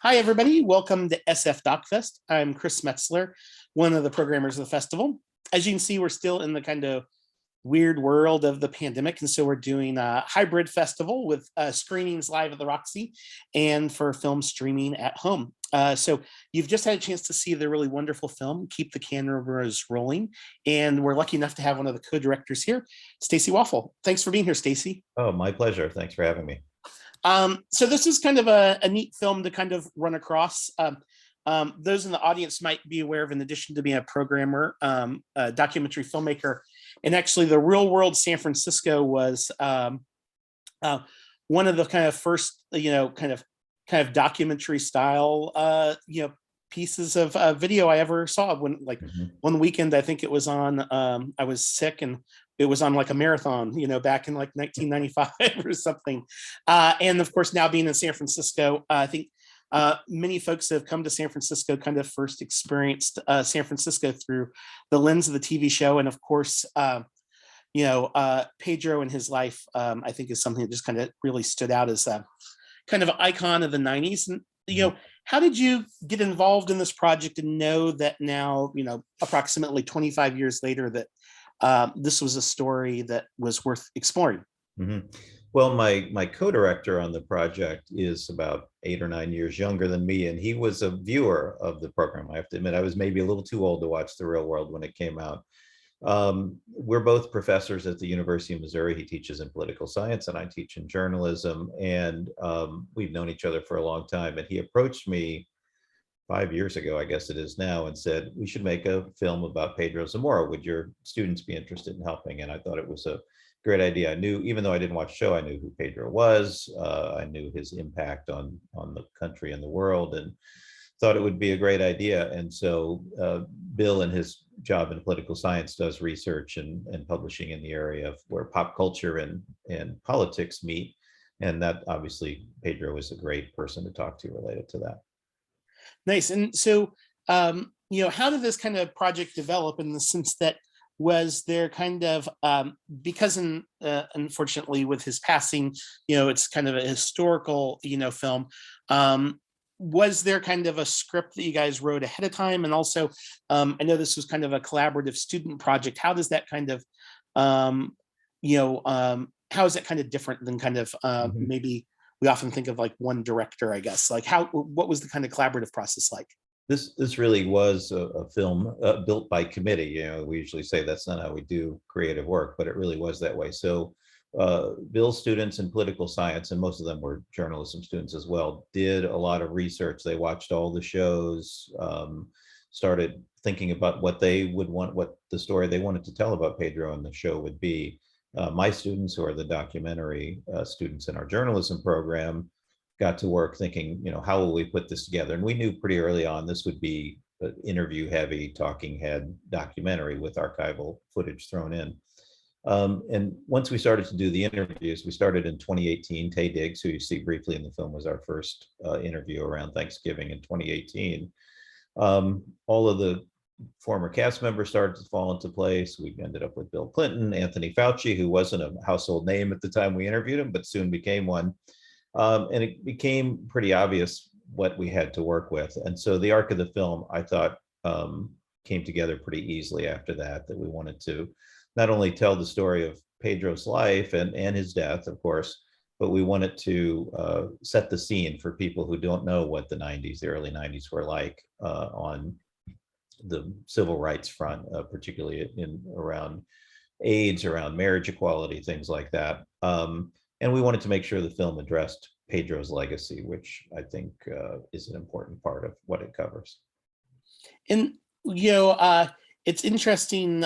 Hi, everybody. Welcome to SF DocFest. I'm Chris Metzler, one of the programmers of the festival. As you can see, we're still in the kind of weird world of the pandemic, and so we're doing a hybrid festival with screenings live at the Roxy and for film streaming at home. So you've just had a chance to see the really wonderful film, Keep the Cameras Rolling, and we're lucky enough to have one of the co-directors here, Stacy Waffle. Thanks for being here, Stacy. Oh, my pleasure. Thanks for having me. So this is kind of a neat film to kind of run across. Those in the audience might be aware of, in addition to being a programmer, a documentary filmmaker, and actually the Real World San Francisco was one of the kind of first, kind of documentary style, pieces of video I ever saw. When one weekend, I think it was on, I was sick and it was on like a marathon, back in like 1995 or something. And of course, now being in San Francisco, I think many folks that have come to San Francisco kind of first experienced San Francisco through the lens of the TV show. And of course, Pedro and his life, I think is something that just kind of really stood out as a kind of an icon of the 90s. And, how did you get involved in this project and know that now, approximately 25 years later, that this was a story that was worth exploring? Mm-hmm. Well, my co-director on the project is about 8 or 9 years younger than me, and he was a viewer of the program. I have to admit, I was maybe a little too old to watch The Real World when it came out. We're both professors at the University of Missouri. He teaches in political science and I teach in journalism, and we've known each other for a long time. And he approached me 5 years ago, I guess it is now, and said, we should make a film about Pedro Zamora. Would your students be interested in helping? And I thought it was a great idea. I knew, even though I didn't watch the show, I knew who Pedro was. I knew his impact on the country and the world, and thought it would be a great idea. And so Bill, in his job in political science, does research and publishing in the area of where pop culture and politics meet. And that obviously Pedro is a great person to talk to related to that. Nice. And so, how did this kind of project develop, in the sense that was there kind of, because unfortunately with his passing, it's kind of a historical, film. Was there kind of a script that you guys wrote ahead of time? And also, I know this was kind of a collaborative student project. How does that kind of, how is that kind of different than kind of maybe we often think of like one director, I guess? Like what was the kind of collaborative process like? This really was a film built by committee. We usually say that's not how we do creative work, but it really was that way. So Bill's students in political science, and most of them were journalism students as well, did a lot of research. They watched all the shows, started thinking about what they would want, what the story they wanted to tell about Pedro and the show would be. My students, who are the documentary students in our journalism program, got to work thinking, how will we put this together? And we knew pretty early on this would be an interview heavy, talking head documentary with archival footage thrown in. And once we started to do the interviews, we started in 2018. Tay Diggs, who you see briefly in the film, was our first interview around Thanksgiving in 2018. All of the former cast members started to fall into place. We ended up with Bill Clinton, Anthony Fauci, who wasn't a household name at the time we interviewed him, but soon became one. And it became pretty obvious what we had to work with. And so the arc of the film, I thought, came together pretty easily after that we wanted to not only tell the story of Pedro's life and his death, of course, but we wanted to set the scene for people who don't know what the early 90s were like on the civil rights front, particularly around AIDS, around marriage equality, things like that. And we wanted to make sure the film addressed Pedro's legacy, which I think is an important part of what it covers. And, it's interesting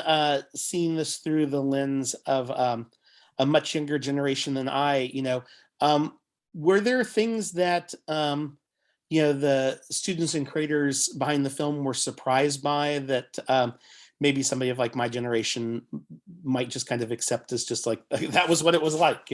seeing this through the lens of a much younger generation than I. Were there things that, the students and creators behind the film were surprised by that maybe somebody of like my generation might just kind of accept as just like, that was what it was like,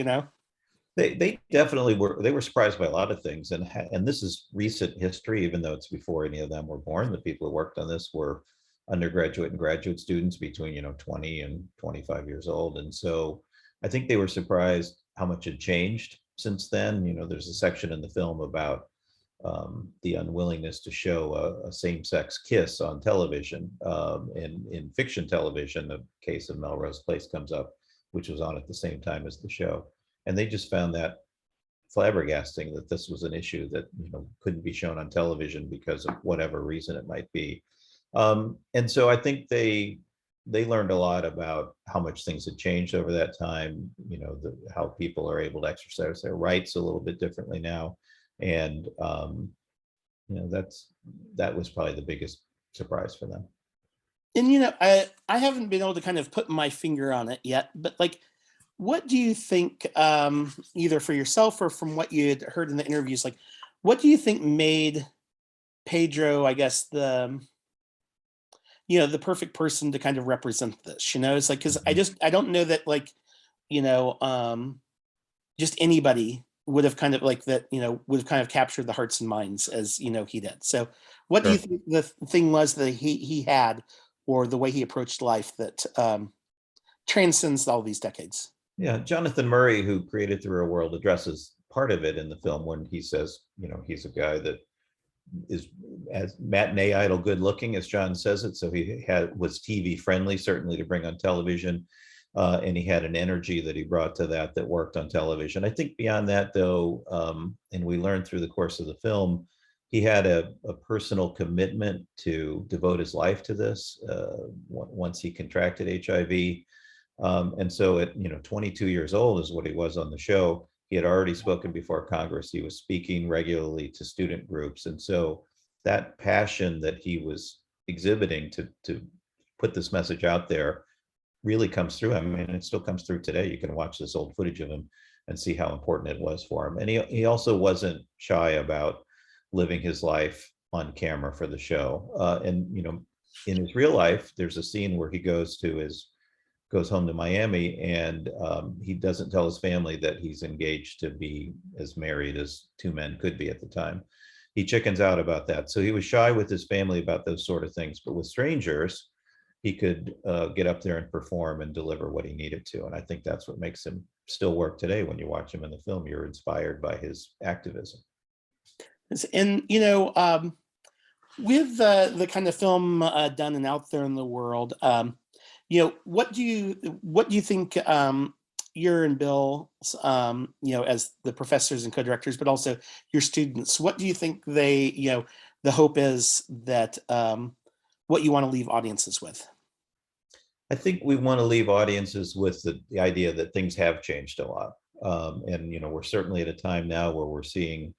They definitely were. They were surprised by a lot of things, and this is recent history, even though it's before any of them were born. The people who worked on this were undergraduate and graduate students between 20 and 25 years old, and so I think they were surprised how much had changed since then. There's a section in the film about the unwillingness to show a same-sex kiss on television. In fiction television, the case of Melrose Place comes up, which was on at the same time as the show. And they just found that flabbergasting, that this was an issue that couldn't be shown on television because of whatever reason it might be. And so I think they learned a lot about how much things had changed over that time, how people are able to exercise their rights a little bit differently now. And that was probably the biggest surprise for them. And I haven't been able to kind of put my finger on it yet, but like, what do you think, either for yourself or from what you had heard in the interviews, like, what do you think made Pedro, I guess, the perfect person to kind of represent this? It's like, because I don't know that, like, just anybody would have kind of like that, would have kind of captured the hearts and minds as he did. So what do you think the thing was that he had, or the way he approached life, that transcends all these decades? Yeah, Jonathan Murray, who created The Real World, addresses part of it in the film when he says, he's a guy that is as matinee idol good looking, as John says it. So he was TV friendly, certainly to bring on television. And he had an energy that he brought to that worked on television. I think beyond that, though, and we learned through the course of the film, he had a personal commitment to devote his life to this once he contracted HIV. And so at 22 years old is what he was on the show. He had already spoken before Congress. He was speaking regularly to student groups. And so that passion that he was exhibiting to put this message out there really comes through. I mean, it still comes through today. You can watch this old footage of him and see how important it was for him. And he also wasn't shy about living his life on camera for the show. And in his real life, there's a scene where he goes home to Miami, and he doesn't tell his family that he's engaged to be as married as two men could be at the time. He chickens out about that. So he was shy with his family about those sort of things, but with strangers, he could get up there and perform and deliver what he needed to. And I think that's what makes him still work today. When you watch him in the film, you're inspired by his activism. And, with the kind of film done and out there in the world, what do you think, you're and Bill, as the professors and co-directors, but also your students, what do you think the hope is that, what you want to leave audiences with? I think we want to leave audiences with the idea that things have changed a lot. And, we're certainly at a time now where we're seeing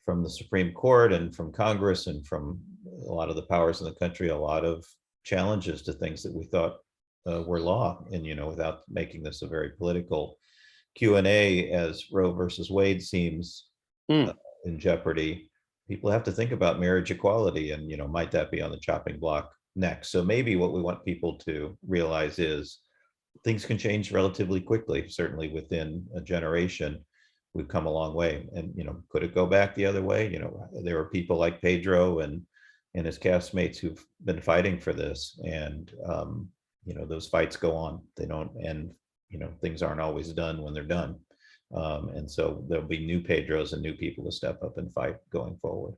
from the Supreme Court and from Congress and from a lot of the powers in the country, a lot of challenges to things that we thought were law. And, without making this a very political Q&A, as Roe versus Wade seems in jeopardy, people have to think about marriage equality and, might that be on the chopping block next? So maybe what we want people to realize is things can change relatively quickly. Certainly within a generation, we've come a long way. And, could it go back the other way? There are people like Pedro and his castmates who've been fighting for this. And, those fights go on. They don't end, things aren't always done when they're done. And so there'll be new Pedros and new people to step up and fight going forward.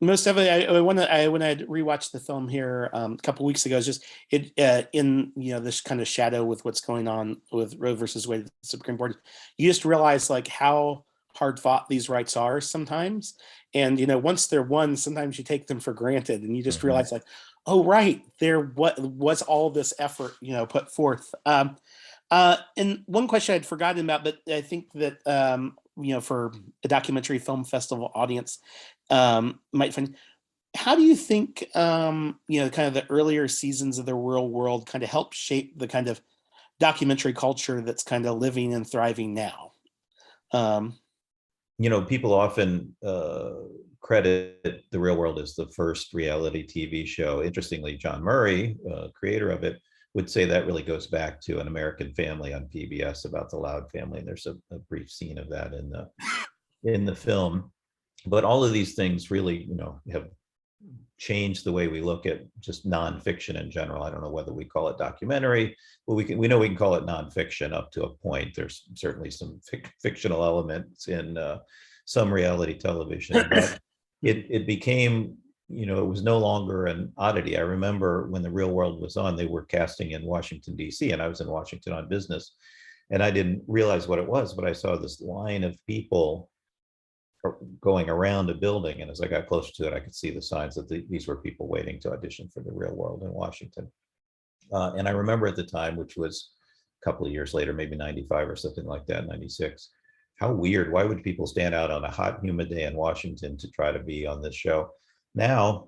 Most definitely. When I rewatched the film here a couple weeks ago, it's just in this kind of shadow with what's going on with Roe versus Wade, the Supreme Court. You just realize like how hard fought these rights are sometimes, and once they're won, sometimes you take them for granted, and you just realize like, oh right, there what was all this effort put forth. And one question I'd forgotten about, but I think that for a documentary film festival audience might find. How do you think kind of the earlier seasons of The Real World kind of help shape the kind of documentary culture that's kind of living and thriving now? People often credit The Real World as the first reality TV show. Interestingly, John Murray, creator of it, would say that really goes back to An American Family on PBS about the Loud family. And there's a brief scene of that in the film. But all of these things really, have changed the way we look at just nonfiction in general. I don't know whether we call it documentary, but we know we can call it nonfiction up to a point. There's certainly some fictional elements in some reality television, but it became, you know, it was no longer an oddity. I remember when The Real World was on, they were casting in Washington, D.C., and I was in Washington on business, and I didn't realize what it was, but I saw this line of people going around a building, and as I got closer to it, I could see the signs that these were people waiting to audition for The Real World in Washington. And I remember at the time, which was a couple of years later, maybe 95 or something like that, 96, how weird. Why would people stand out on a hot, humid day in Washington to try to be on this show? Now,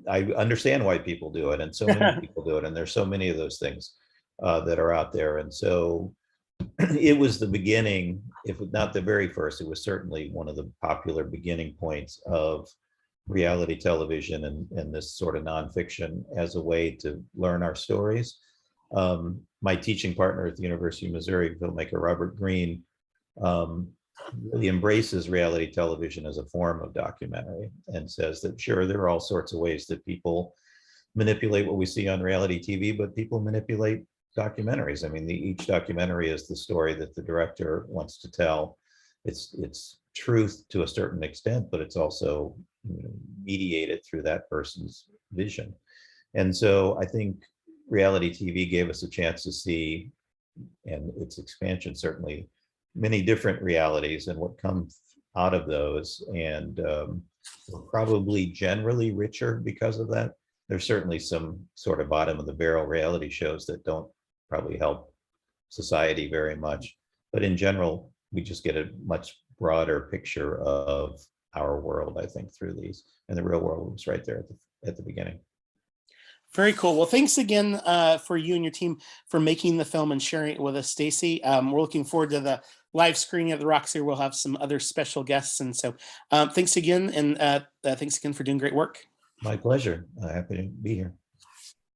I understand why people do it, and so many people do it, and there's so many of those things that are out there. And so it was the beginning, if not the very first, it was certainly one of the popular beginning points of reality television and this sort of nonfiction as a way to learn our stories. My teaching partner at the University of Missouri, filmmaker Robert Greene, really embraces reality television as a form of documentary and says that, sure, there are all sorts of ways that people manipulate what we see on reality TV, but people manipulate documentaries. I mean, each documentary is the story that the director wants to tell. It's truth to a certain extent, but it's also, you know, mediated through that person's vision. And so I think reality TV gave us a chance to see, and its expansion certainly, many different realities and what comes out of those. And we're probably generally richer because of that. There's certainly some sort of bottom of the barrel reality shows that don't probably help society very much. But in general, we just get a much broader picture of our world, I think, through these. And The Real World was right there at the beginning. Very cool. Well, thanks again for you and your team for making the film and sharing it with us, Stacy. We're looking forward to the live screening at the Roxy. We'll have some other special guests. And so thanks again. And thanks again for doing great work. My pleasure. Happy to be here.